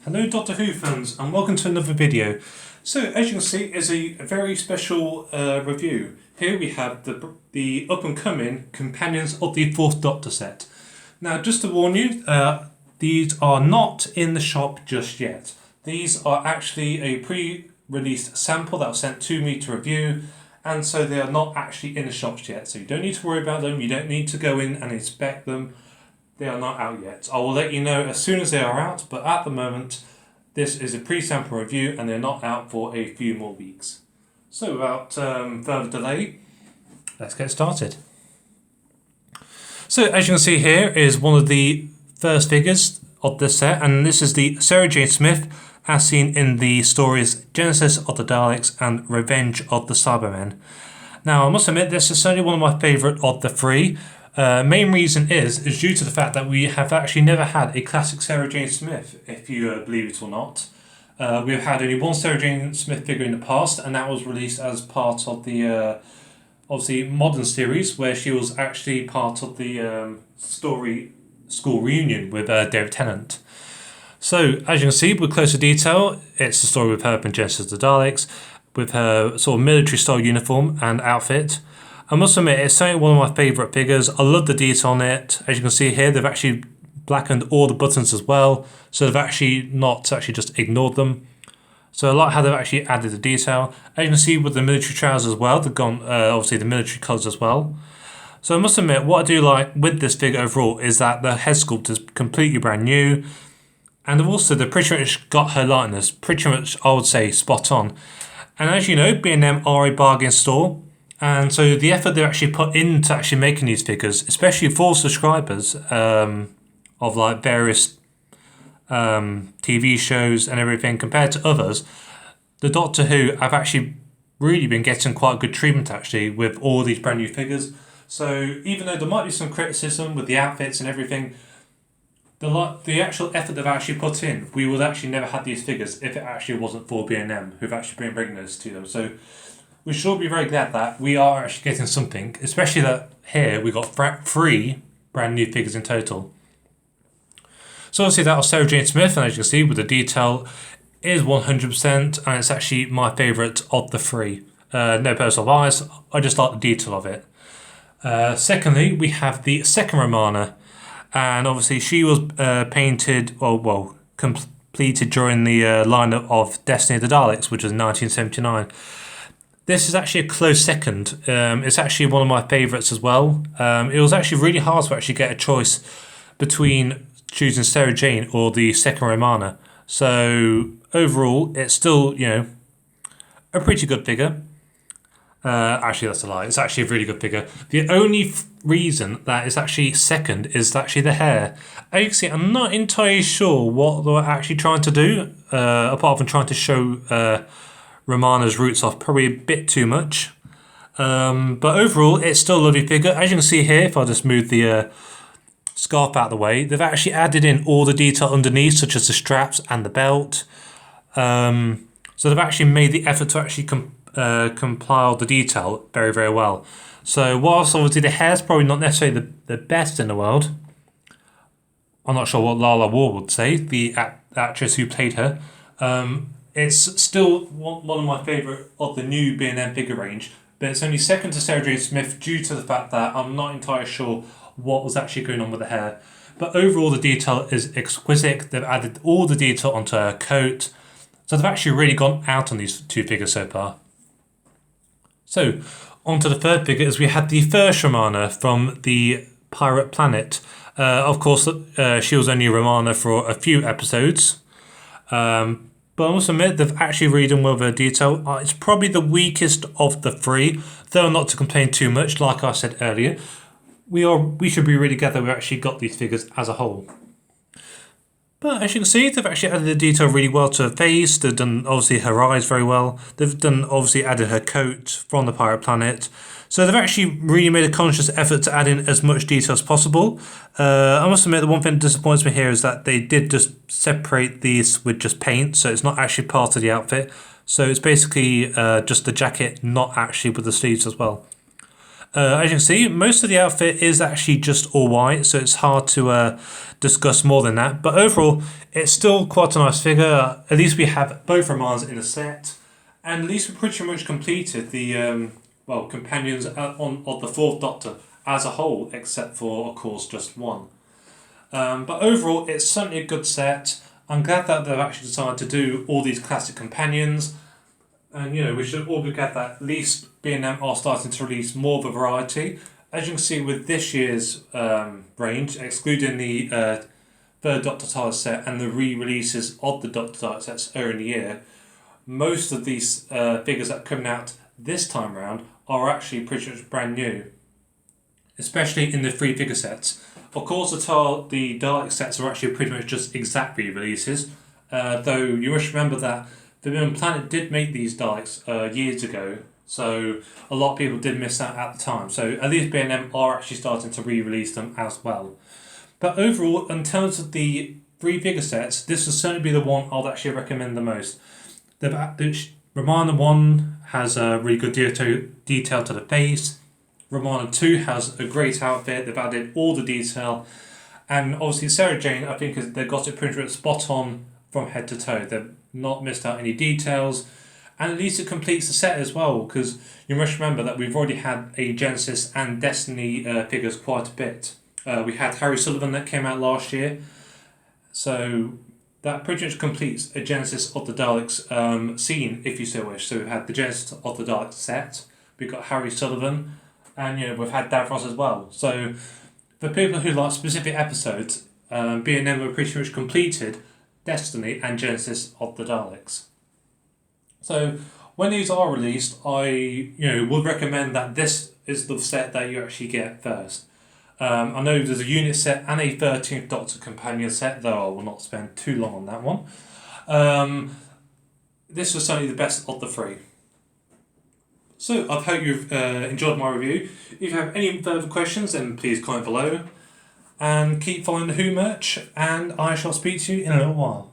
Hello Doctor Who fans and welcome to another video. So as you can see it's a very special review. Here we have the up and coming Companions of the Fourth Doctor set. Now just to warn you, these are not in the shop just yet. These are actually a pre-released sample that was sent to me to review, and so they are not actually in the shops yet. So you don't need to worry about them, you don't need to go in and inspect them. They are not out yet. I will let you know as soon as they are out, but at the moment, this is a pre-sample review and they're not out for a few more weeks. So without further delay, let's get started. So as you can see here is one of the first figures of this set, and this is the Sarah Jane Smith as seen in the stories Genesis of the Daleks and Revenge of the Cybermen. Now I must admit this is certainly one of my favourite of the three. Main reason is due to the fact that we have actually never had a classic Sarah Jane Smith, if you believe it or not. We've had only one Sarah Jane Smith figure in the past, and that was released as part of the obviously modern series, where she was actually part of the story school reunion with David Tennant. So as you can see with closer detail, it's the story with her in Genesis of the Daleks, with her sort of military style uniform and outfit. I must admit, it's certainly one of my favourite figures. I love the detail on it. As you can see here, they've actually blackened all the buttons as well. So they've actually not actually just ignored them. So I like how they've actually added the detail. As you can see with the military trousers as well, they've gone obviously the military colours as well. So I must admit, what I do like with this figure overall is that the head sculpt is completely brand new. And they've pretty much got her likeness, pretty much I would say spot on. And as you know, B&M are a bargain store. And so the effort they've actually put into actually making these figures, especially for subscribers of like various TV shows and everything compared to others, the Doctor Who have actually really been getting quite good treatment actually with all these brand new figures. So even though there might be some criticism with the outfits and everything, the actual effort they've actually put in, we would actually never have these figures if it actually wasn't for B&M, who've actually been bringing this to them. So we should all be very glad that we are actually getting something, especially that here we got 3 brand new figures in total. So obviously that was Sarah Jane Smith, and as you can see with the detail is 100%, and it's actually my favourite of the 3. No personal bias, I just like the detail of it. Secondly, we have the second Romana, and obviously she was painted, completed during the lineup of Destiny of the Daleks, which was 1979. This is actually a close second. It's actually one of my favourites as well. It was actually really hard to actually get a choice between choosing Sarah Jane or the second Romana. So overall, it's still, a pretty good figure. Actually, that's a lie. It's actually a really good figure. The only reason that it's actually second is actually the hair. As you can see, I'm not entirely sure what they were actually trying to do, apart from trying to show Romana's roots off probably a bit too much. But overall, it's still a lovely figure. As you can see here, if I just move the scarf out of the way, they've actually added in all the detail underneath, such as the straps and the belt. So they've actually made the effort to actually compile the detail very, very well. So whilst obviously the hair's probably not necessarily the best in the world, I'm not sure what Lala Ward would say, the actress who played her, it's still one of my favourite of the new B&M figure range, but it's only second to Sarah Jane Smith due to the fact that I'm not entirely sure what was actually going on with the hair. But overall the detail is exquisite. They've added all the detail onto her coat, so they've actually really gone out on these 2 figures so far. So on to the third figure, as we had the first Romana from the Pirate Planet. Of course she was only Romana for a few episodes. But I must admit, they've actually really done well with her detail. It's probably the weakest of the 3, though not to complain too much, like I said earlier. We should be really glad that we actually got these figures as a whole. But as you can see, they've actually added the detail really well to her face. They've done obviously her eyes very well. They've done obviously added her coat from the Pirate Planet. So they've actually really made a conscious effort to add in as much detail as possible. I must admit the one thing that disappoints me here is that they did just separate these with just paint, so it's not actually part of the outfit. So it's basically just the jacket, not actually with the sleeves as well. As you can see, most of the outfit is actually just all white, so it's hard to discuss more than that. But overall, it's still quite a nice figure. At least we have both Romanas in the set, and at least we pretty much completed the companions of the Fourth Doctor as a whole, except for, of course, just one. But overall, it's certainly a good set. I'm glad that they've actually decided to do all these classic companions. And we should all be glad that at least B&M are starting to release more of a variety. As you can see with this year's range, excluding the third Doctor TARDIS set and the re-releases of the Doctor TARDIS sets earlier in the year, most of these figures that are coming out this time around are actually pretty much brand new, especially in the 3-figure sets. Of course, the Dalek sets are actually pretty much just exact re-releases, though you must remember that the Planet did make these Daleks years ago, so a lot of people did miss out at the time. So at least B&M are actually starting to re-release them as well. But overall, in terms of the 3-figure sets, this will certainly be the one I'd actually recommend the most. The Romana 1 has a really good detail to the face. Romana 2 has a great outfit. They've added all the detail. And obviously Sarah Jane, I think they've got it pretty much spot on from head to toe. They've not missed out any details, and at least it completes the set as well, because you must remember that we've already had a Genesis and Destiny figures quite a bit. We had Harry Sullivan that came out last year, so that pretty much completes a Genesis of the Daleks scene, if you so wish. So we've had the Genesis of the Daleks set, we've got Harry Sullivan, and we've had Davros as well. So for people who like specific episodes, B&M have pretty much completed Destiny and Genesis of the Daleks. So when these are released, I would recommend that this is the set that you actually get first. I know there's a unit set and a 13th Doctor companion set, though I will not spend too long on that one. This was certainly the best of the 3. So I hope you've enjoyed my review. If you have any further questions, then please comment below. And keep following the Who merch, and I shall speak to you in a little while.